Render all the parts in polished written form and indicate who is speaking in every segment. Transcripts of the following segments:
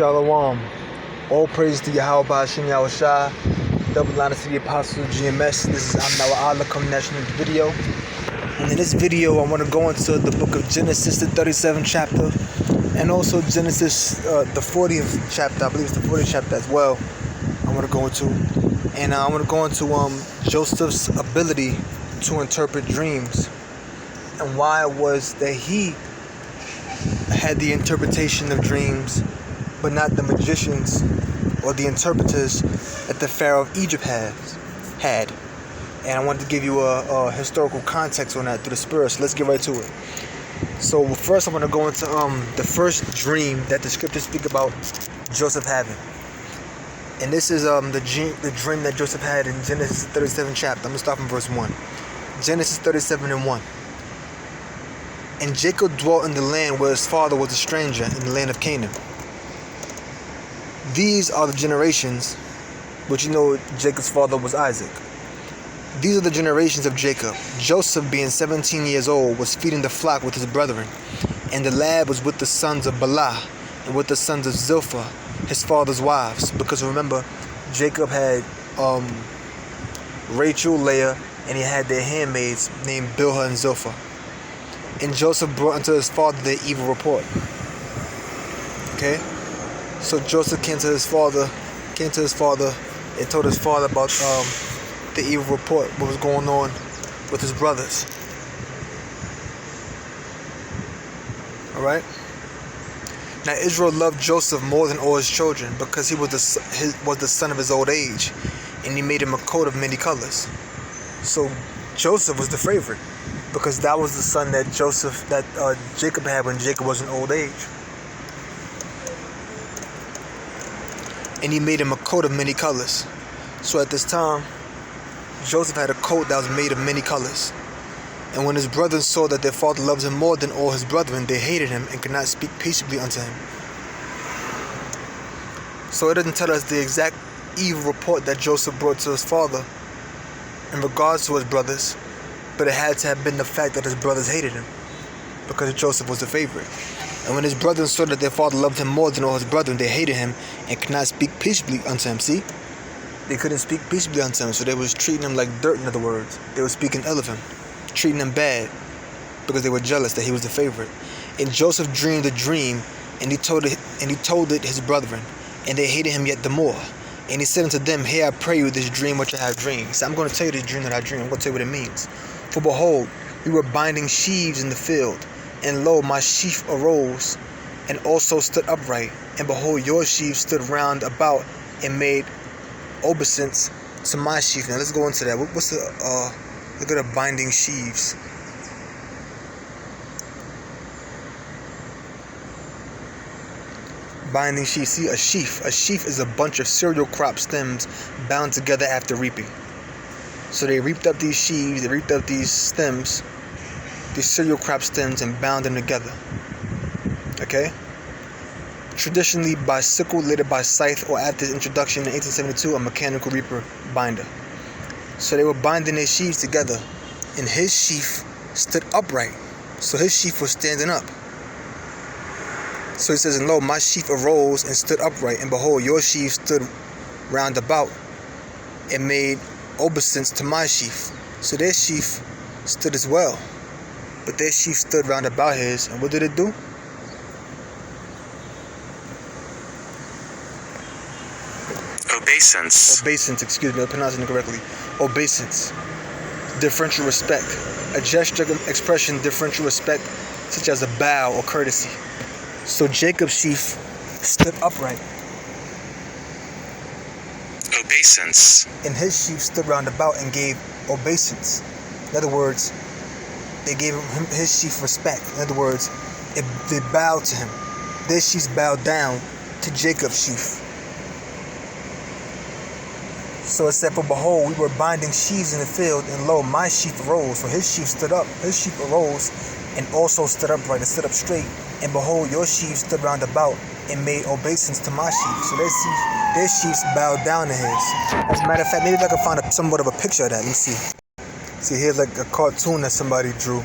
Speaker 1: Shalom. All praise to Yahweh Ba'ashem Yahushua. Double honor to the Apostle GMS. This is I'm Noah Allah coming at you in this video. And in this video, I want to go into the book of Genesis, the 37th chapter, and also Genesis, the 40th chapter. I believe it's the 40th chapter as well. I want to go into, and I want to go into Joseph's ability to interpret dreams, and why it was that he had the interpretation of dreams, but not the magicians or the interpreters that the Pharaoh of Egypt had. And I wanted to give you a historical context on that through the Spirit. So let's get right to it. So first, I'm going to go into the first dream that the scriptures speak about Joseph having. And this is the dream that Joseph had in Genesis 37 chapter. I'm going to start from verse 1. Genesis 37 and 1. And Jacob dwelt in the land where his father was a stranger, in the land of Canaan. These are the generations, which you know Jacob's father was Isaac. These are the generations of Jacob. Joseph, being 17 years old, was feeding the flock with his brethren, and the lad was with the sons of Bala and with the sons of Zilpah, his father's wives. Because remember, Jacob had Rachel, Leah, and he had their handmaids named Bilhah and Zilpah. And Joseph brought unto his father their evil report. Okay? So Joseph came to his father and told his father about the evil report, what was going on with his brothers. Alright? Now Israel loved Joseph more than all his children, because he was the son of his old age, and he made him a coat of many colors. So Joseph was the favorite, because that was the son that Jacob had when Jacob was in old age. And he made him a coat of many colors. So at this time, Joseph had a coat that was made of many colors. And when his brothers saw that their father loved him more than all his brethren, they hated him and could not speak peaceably unto him. So it doesn't tell us the exact evil report that Joseph brought to his father in regards to his brothers, but it had to have been the fact that his brothers hated him, because Joseph was the favorite. And when his brothers saw that their father loved him more than all his brethren, they hated him and could not speak peaceably unto him. See? They couldn't speak peaceably unto him, so they was treating him like dirt, in other words. They were speaking ill of him, treating him bad, because they were jealous that he was the favorite. And Joseph dreamed a dream, and he told it his brethren, and they hated him yet the more. And he said unto them, Hear, I pray you, this dream which I have dreamed. So I'm going to tell you this dream that I dreamed. I'm going to tell you what it means. For behold, we were binding sheaves in the field, and lo, my sheaf arose, and also stood upright. And behold, your sheaf stood round about, and made obeisance to my sheaf. Now let's go into that. What's the look at the binding sheaves. Binding sheaf. See, a sheaf. A sheaf is a bunch of cereal crop stems bound together after reaping. So they reaped up these sheaves, they reaped up these stems, these cereal crop stems, and bound them together. Okay? Traditionally by sickle, later by scythe, or after its introduction in 1872, a mechanical reaper binder. So they were binding their sheaves together, and his sheaf stood upright. So his sheaf was standing up. So he says, And lo, my sheaf arose and stood upright, and behold, your sheaf stood round about, and made obeisance to my sheaf. So their sheaf stood as well, but their sheaf stood round about his, and what did it do? Obeisance, excuse me, I'm pronouncing it correctly. Obeisance. Differential respect. A gesture of expression, differential respect, such as a bow or courtesy. So Jacob's sheaf stood upright. Obeisance. And his sheaf stood round about and gave obeisance. In other words, they gave him his sheaf respect. In other words, they bowed to him. Their sheaves bowed down to Jacob's sheaf. So it said, For behold, we were binding sheaves in the field, and lo, my sheaf arose. So his sheaf stood up. His sheaf arose and also stood upright and stood up straight. And behold, your sheaf stood round about and made obeisance to my sheaf. So their sheaves bowed down to his. As a matter of fact, maybe if I can find somewhat of a picture of that. Let me see. See, here's like a cartoon that somebody drew.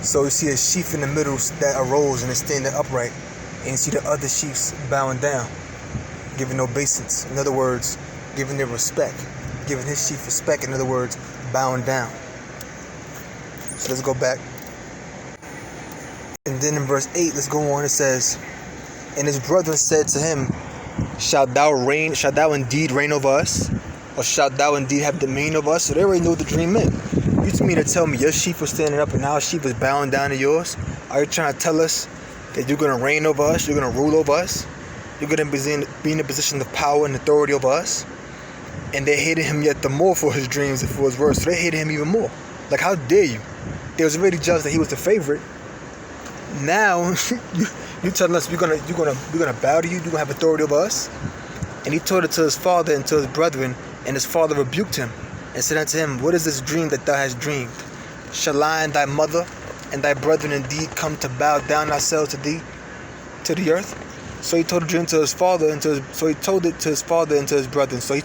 Speaker 1: So you see a sheaf in the middle that arose and is standing upright. and you see the other chiefs bowing down, giving obeisance. In other words, giving their respect, giving his chief respect. In other words, bowing down. So let's go back. And then in verse 8, let's go on. It says, and his brethren said to him, shalt thou indeed reign over us? Or shalt thou indeed have dominion over us? So they already know what the dream meant. You mean to tell me your sheep was standing up and our sheep is bowing down to yours? Are you trying to tell us that you're going to reign over us? You're going to rule over us? You're going to be in a position of power and authority over us? And they hated him yet the more for his dreams and for his words. So they hated him even more. Like, how dare you? They was already judged that he was the favorite. Now you telling us you're gonna bow to you? You're gonna have authority over us? And he told it to his father and to his brethren, and his father rebuked him and said unto him, what is this dream that thou hast dreamed? Shall I and thy mother and thy brethren indeed come to bow down ourselves to thee, to the earth? So he told the dream to his father and so he told it to his father and to his brethren. So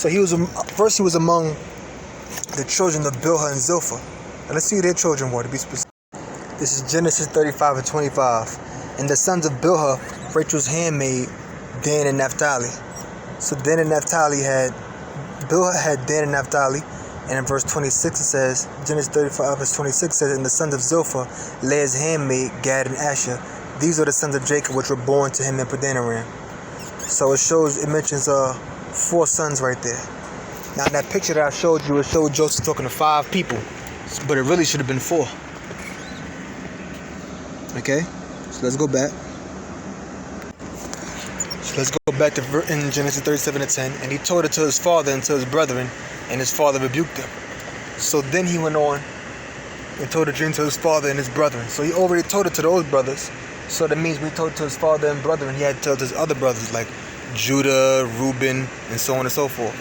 Speaker 1: he was first he was among the children of Bilhah and Zilpah. And let's see who their children were, to be specific. This is Genesis 35 and 25. And the sons of Bilhah, Rachel's handmaid, Dan and Naphtali. So Dan and Naphtali Bilhah had Dan and Naphtali. And in verse 26 it says, Genesis 35 verse 26 says, and the sons of Zilpah, Leah's handmaid, Gad and Asher. These are the sons of Jacob which were born to him in Padanaram. So it mentions 4 sons right there. Now in that picture that I showed you, it showed Joseph talking to 5 people. But it really should have been 4. Okay, so let's go back. To in Genesis 37 and 10. And he told it to his father and to his brethren, and his father rebuked him. So then he went on and told the dream to his father and his brethren. So he already told it to those brothers. So that means when he told it to his father and brethren, he had to tell it to his other brothers like Judah, Reuben, and so on and so forth.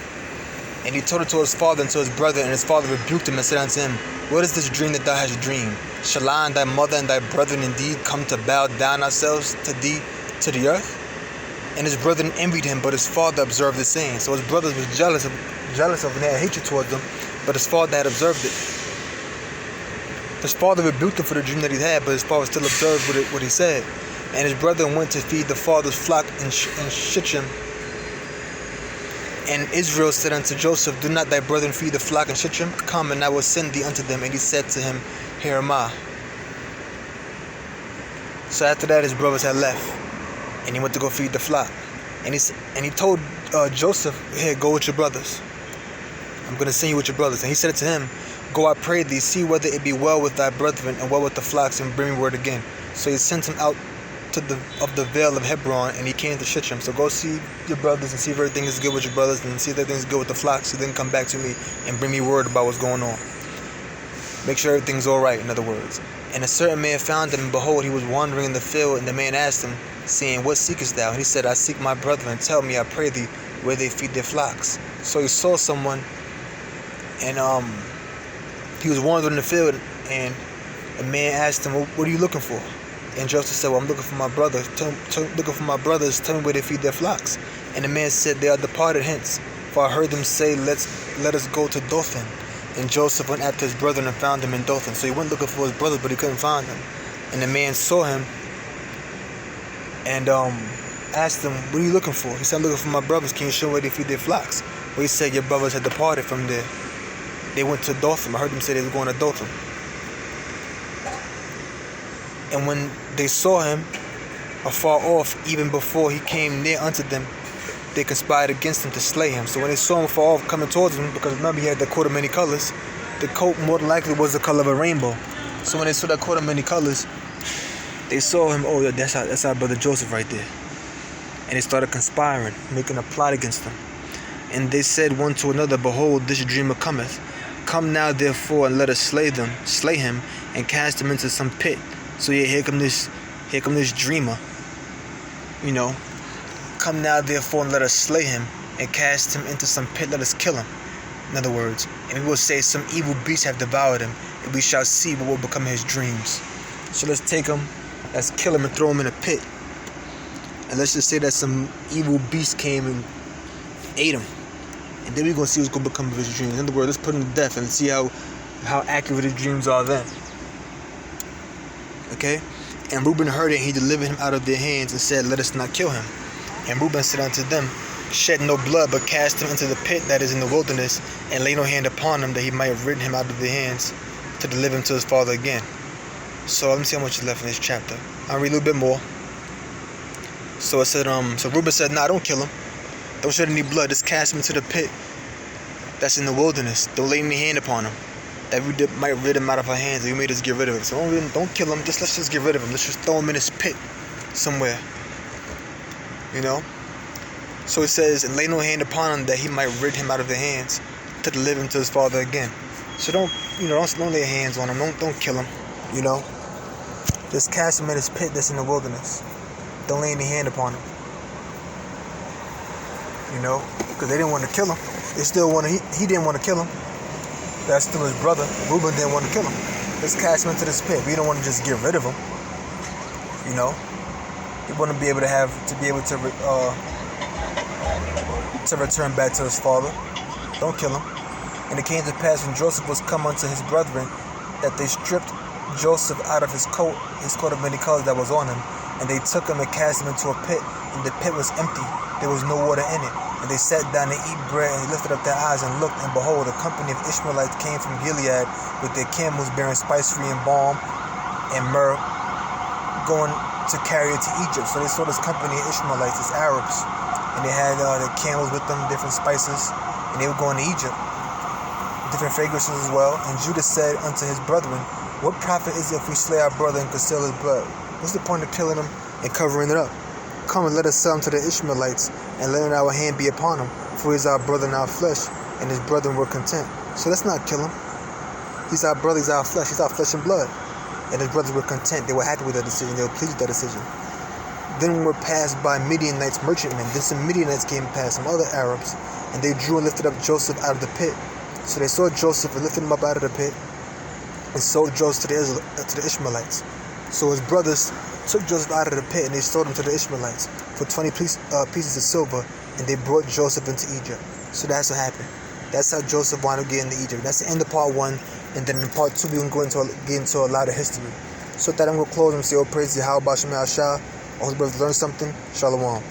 Speaker 1: And he told it to his father and to his brother, and his father rebuked him and said unto him, what is this dream that thou hast dreamed? Shall I and thy mother and thy brethren indeed come to bow down ourselves to thee, to the earth? And his brethren envied him, but his father observed the saying. So his brothers was jealous of and had hatred towards them, but his father had observed it. His father rebuked him for the dream that he had, but his father still observed what he said. And his brethren went to feed the father's flock in Shittim. And Israel said unto Joseph, do not thy brethren feed the flock in Shittim? Come, and I will send thee unto them. And he said to him, here am I. So after that, his brothers had left, and he went to go feed the flock. And he told Joseph, here, go with your brothers. I'm going to send you with your brothers. And he said to him, go, I pray thee, see whether it be well with thy brethren and well with the flocks, and bring me word again. So he sent him out of the vale of Hebron, and he came to Shittim. So go see your brothers and see if everything is good with your brothers, and see if everything is good with the flocks. So then come back to me and bring me word about what's going on. Make sure everything's all right, in other words. And a certain man found him, and behold, he was wandering in the field. And the man asked him, saying, what seekest thou? And he said, I seek my brethren. Tell me, I pray thee, where they feed their flocks. So he saw someone, and he was wandering in the field, and a man asked him, what are you looking for? And Joseph said, well, I'm looking for my brothers. Looking for my brothers. Tell me where they feed their flocks. And the man said, they are departed hence. For I heard them say, let us go to Dothan. And Joseph went after his brethren and found them in Dothan. So he went looking for his brothers, but he couldn't find them. And the man saw him and asked him, what are you looking for? He said, I'm looking for my brothers. Can you show me where they feed their flocks? Well, he said, your brothers had departed from there. They went to Dothan. I heard them say they were going to Dothan. And when they saw him afar off, even before he came near unto them, they conspired against him to slay him. So when they saw him afar off coming towards him, because remember he had the coat of many colors, the coat more than likely was the color of a rainbow. So when they saw that coat of many colors, they saw him, oh, that's our brother Joseph right there. And they started conspiring, making a plot against him. And they said one to another, behold, this dreamer cometh. Come now therefore, and let us slay him, and cast him into some pit. So yeah, here come this dreamer. You know, come now therefore, and let us slay him, and cast him into some pit. Let us kill him. In other words, and we will say some evil beast have devoured him, and we shall see what will become of his dreams. So let's take him, let's kill him and throw him in a pit. And let's just say that some evil beast came and ate him. And then we're going to see what's going to become of his dreams. In other words, let's put him to death and see how accurate his dreams are then. Okay? And Reuben heard it, and he delivered him out of their hands, and said, Let us not kill him. And Reuben said unto them, Shed no blood, but cast him into the pit that is in the wilderness, and lay no hand upon him, that he might have rid him out of their hands, to deliver him to his father again. So let me see how much is left in this chapter. I'll read a little bit more. So it said, so Reuben said, Nah, don't kill him. Don't shed any blood. Just cast him into the pit that's in the wilderness. Don't lay any hand upon him, that we might rid him out of our hands, and we may just get rid of him. So don't kill him. Let's just get rid of him. Let's just throw him in this pit somewhere. You know. So it says, and lay no hand upon him, that he might rid him out of their hands, to deliver him to his father again. So don't lay hands on him. Don't kill him. You know. Just cast him in this pit that's in the wilderness. Don't lay any hand upon him. You know, because they didn't want to kill him. They still wanted. He didn't want to kill him. That's still his brother. Reuben didn't want to kill him. Let's cast him into this pit. We don't want to just get rid of him. You know, we want to be able to return back to his father. Don't kill him. And it came to pass when Joseph was come unto his brethren, that they stripped Joseph out of his coat of many colors that was on him, and they took him and cast him into a pit, and the pit was empty, there was no water in it. And they sat down and eat bread, and they lifted up their eyes and looked, and behold, a company of Ishmaelites came from Gilead with their camels bearing spicery and balm and myrrh, going to carry it to Egypt. So they saw this company of Ishmaelites, it's Arabs, and they had their camels with them, different spices, and they were going to Egypt, different fragrances as well. And Judah said unto his brethren, What profit is it if we slay our brother and conceal his blood? What's the point of killing him and covering it up? Come and let us sell him to the Ishmaelites, and let our hand be upon him, for he is our brother and our flesh, and his brethren were content. So let's not kill him. He's our brother, he's our flesh and blood. And his brothers were content. They were happy with that decision. They were pleased with that decision. Then were passed by Midianites, merchantmen. Then some Midianites came past, some other Arabs, and they drew and lifted up Joseph out of the pit. So they saw Joseph and lifted him up out of the pit, and sold Joseph to the Ishmaelites. So his brothers took Joseph out of the pit, and they sold him to the Ishmaelites for 20 pieces of silver, and they brought Joseph into Egypt. So that's what happened. That's how Joseph wound up getting to Egypt. That's the end of part 1, and then in part 2 we're going to get into a lot of history. So with that, I'm going to close and say, praise to Yahweh B'Shem Yahshua. I hope you learned something. Shalom.